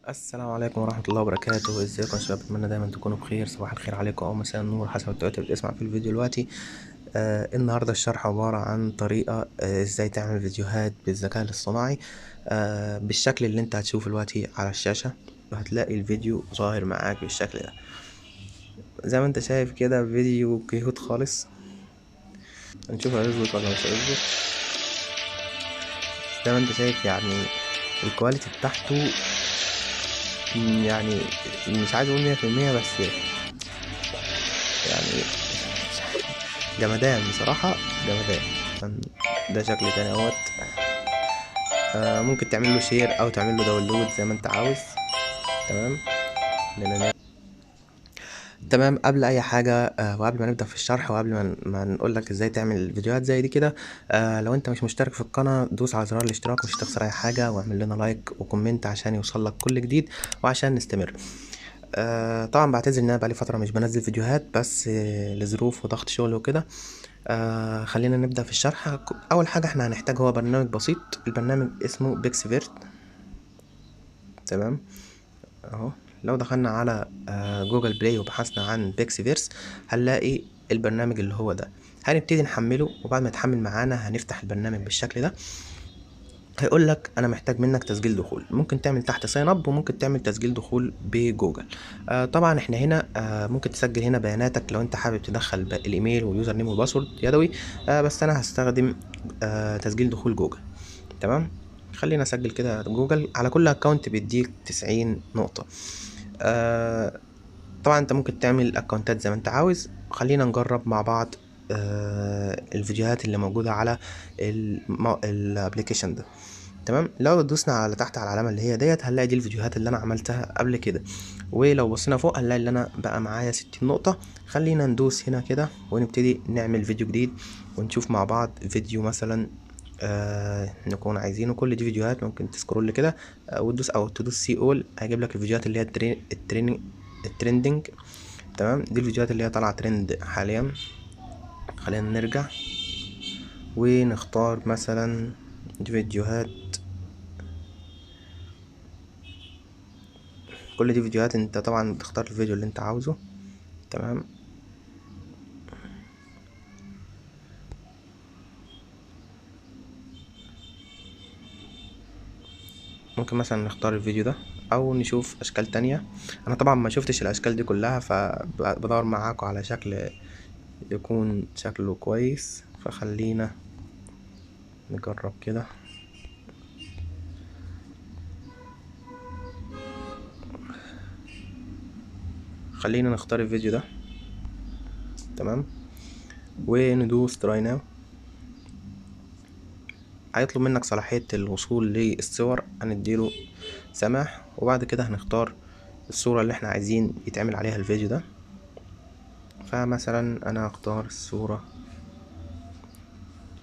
السلام عليكم ورحمة الله وبركاته. ازيكم يا شباب؟ اتمنى دايما تكونوا بخير. صباح الخير عليكم او مساء النور حسب التوقيت اللي بتسمع في الفيديو دلوقتي. النهارده الشرح عبارة عن طريقة ازاي تعمل فيديوهات بالذكاء الاصطناعي بالشكل اللي انت هتشوفه دلوقتي على الشاشة، وهتلاقي الفيديو ظاهر معاك بالشكل ده. زي ما انت شايف كده فيديو كيوت خالص. هنشوف هيظبط ولا مش هيظبط. زي ما انت شايف يعني الكواليتي بتاعته يعني مش عايز اقول 100%، بس يعني جمدان بصراحة، جمدان. ده شكل تاني اهوت. ممكن تعمل له شير او تعمل له داونلود زي ما انت عاوز. تمام. تمام. قبل اي حاجة وقبل ما نبدأ في الشرح، وقبل ما نقول لك ازاي تعمل فيديوهات زي دي كده، لو انت مش مشترك في القناة دوس على زرار الاشتراك، مش هتخسر اي حاجة، واعمل لنا لايك وكومنت عشان يوصل لك كل جديد وعشان نستمر. طبعا بعتذر ان انا بقالي فترة مش بنزل فيديوهات، بس لظروف وضغط شغل وكده. خلينا نبدأ في الشرح. أول حاجة احنا هنحتاج هو برنامج بسيط. البرنامج اسمه بيكسفيرت. تمام اهو. لو دخلنا على جوجل بلاي وبحثنا عن بيكسفيرس هنلاقي البرنامج اللي هو ده. هنبتدي نحمله، وبعد ما يتحمل معانا هنفتح البرنامج بالشكل ده. هيقول لك انا محتاج منك تسجيل دخول. ممكن تعمل تحت ساين اب، وممكن تعمل تسجيل دخول بجوجل. طبعا احنا هنا ممكن تسجل هنا بياناتك لو انت حابب تدخل الايميل واليوزر نيم والباسورد يدوي. بس انا هستخدم تسجيل دخول جوجل. تمام. خلينا اسجل كده جوجل. على كل اكونت بيديك 90 نقطة. طبعا انت ممكن تعمل اكونتات زي ما انت عاوز. خلينا نجرب مع بعض الفيديوهات اللي موجودة على الابليكيشن ده. تمام. لو دوسنا على تحت على العلامه اللي هي ديت هنلاقي دي الفيديوهات اللي انا عملتها قبل كده. ولو بصينا فوق هنلاقي اللي انا بقى معايا 60 نقطه. خلينا ندوس هنا كده ونبتدي نعمل فيديو جديد، ونشوف مع بعض فيديو مثلا نكون عايزينه. كل دي فيديوهات ممكن تسكرول كده وتدوس او تدوس سي اول، هيجيب لك الفيديوهات اللي هي التريندنج. تمام. دي الفيديوهات اللي هي طالعه ترند حاليا. خلينا نرجع ونختار مثلا فيديوهات. كل دي فيديوهات انت طبعا بتختار الفيديو اللي انت عاوزه. تمام. ممكن مثلا نختار الفيديو ده او نشوف اشكال تانية. انا طبعا ما شفتش الاشكال دي كلها، فبدور معاكم على شكل يكون شكله كويس. فخلينا نجرب كده. خلينا نختار الفيديو ده. تمام. وندوس تراي ناو. هيطلب منك صلاحية الوصول للصور، هنديله سماح. وبعد كده هنختار الصورة اللي احنا عايزين يتعمل عليها الفيديو ده. فمثلا انا هختار الصورة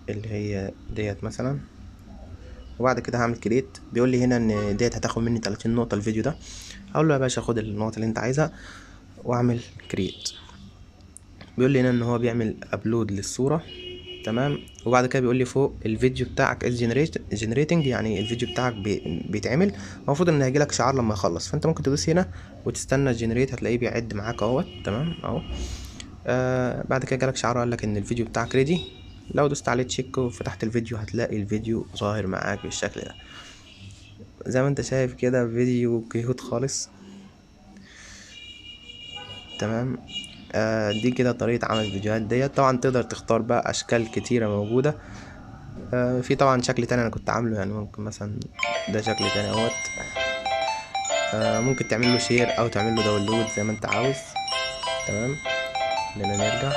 اللي هي ديت مثلا. وبعد كده هعمل كريت. بيقول لي هنا ان ديت هتاخد مني 30 نقطة الفيديو ده. هقول له يا باشا خد النقط اللي انت عايزها واعمل كريت. بيقول لي هنا ان هو بيعمل ابلود للصورة. تمام. وبعد كده بيقول لي فوق الفيديو بتاعك از جنريتنج، يعني الفيديو بتاعك بيتعمل. المفروض ان هيجيلك شعار لما يخلص، فانت ممكن تدوس هنا وتستنى الجنريت، هتلاقيه بيعد معاك اهوت. تمام اهو. بعد كده جالك شعار قال لك ان الفيديو بتاعك ريدي. لو دوست عليه تشيك وفتحت الفيديو هتلاقي الفيديو ظاهر معاك بالشكل ده. زي ما انت شايف كده فيديو كيوت خالص. تمام. دي كده طريقة عمل الفيديوهات ديت. طبعا تقدر تختار بقى اشكال كتيرة موجودة. في طبعا شكل تاني انا كنت عامله، يعني ممكن مثلا ده شكل تاني اهوت. ممكن تعمل له شير او تعمل له داونلود زي ما انت عاوز. تمام. خلينا نرجع.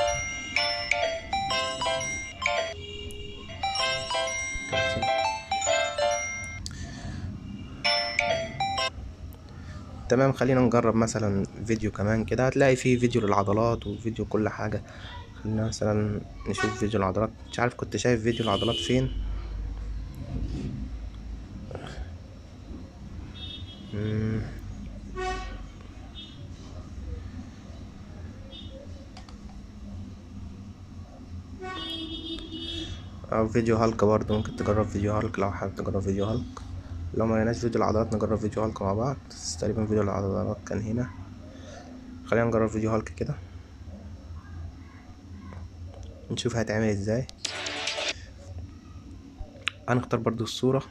تمام. خلينا نجرب مثلا فيديو كمان كده. هتلاقي فيه فيديو للعضلات وفيديو كل حاجة. خلينا مثلا نشوف فيديو العضلات. مش عارف كنت شايف فيديو العضلات فين. مم. او فيديو هالك برضه. ممكن تجرب فيديو هالك لو حابب تجرب فيديو هالك. لو ما لقيناش فيديو العضلات نجرب فيديو هالك مع بعض. تقريبا فيديو العضلات كان هنا. خلينا نجرب فيديو هالك كده نشوف هيتعمل ازاي. هنختار برضو الصورة،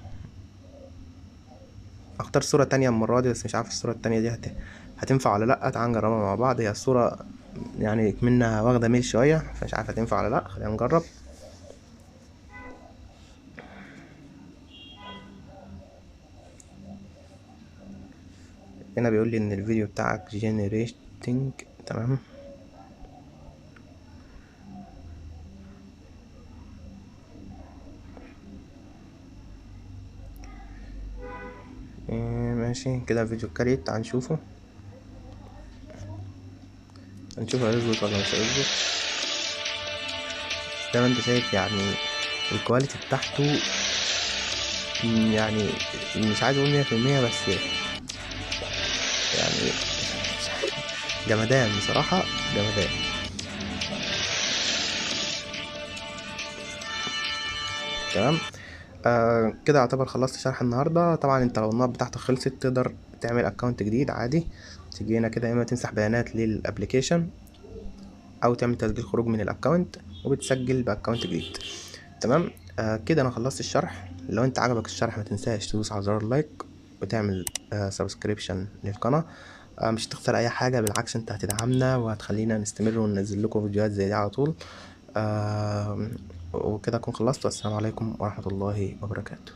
اختار صورة تانية المرة دي، بس مش عارف الصورة التانية دي هتنفع ولا لأ. تعال نجربها مع بعض. هي الصورة يعني منها واخدة ميل شوية، فمش عارف هتنفع ولا لأ. خلينا نجرب. هنا بيقول لي ان الفيديو بتاعك جينيريتنج. تمام. ماشي كده الفيديو كريت. تعال نشوفه هيظبط ولا مش هيظبط. زي ما انت شايف يعني الكواليتي بتاعته يعني مش عايز اقول 100%، بس يعني جمدان بصراحة، جمدان. تمام. كده اعتبر خلصت شرح النهارده. طبعا انت لو النقط بتاعتك خلصت تقدر تعمل اكونت جديد عادي. تيجي هنا كده، اما تمسح بيانات للابليكيشن او تعمل تسجيل خروج من الاكونت وبتسجل باكونت جديد. تمام. كده انا خلصت الشرح. لو انت عجبك الشرح ما تنساش تدوس على زرار اللايك وتعمل سبسكريبشن للقناة. مش هتخسر اي حاجة، بالعكس انت هتدعمنا وهتخلينا نستمر وننزل لكم فيديوهات زي دي على طول. وكده اكون خلصت، والسلام عليكم ورحمة الله وبركاته.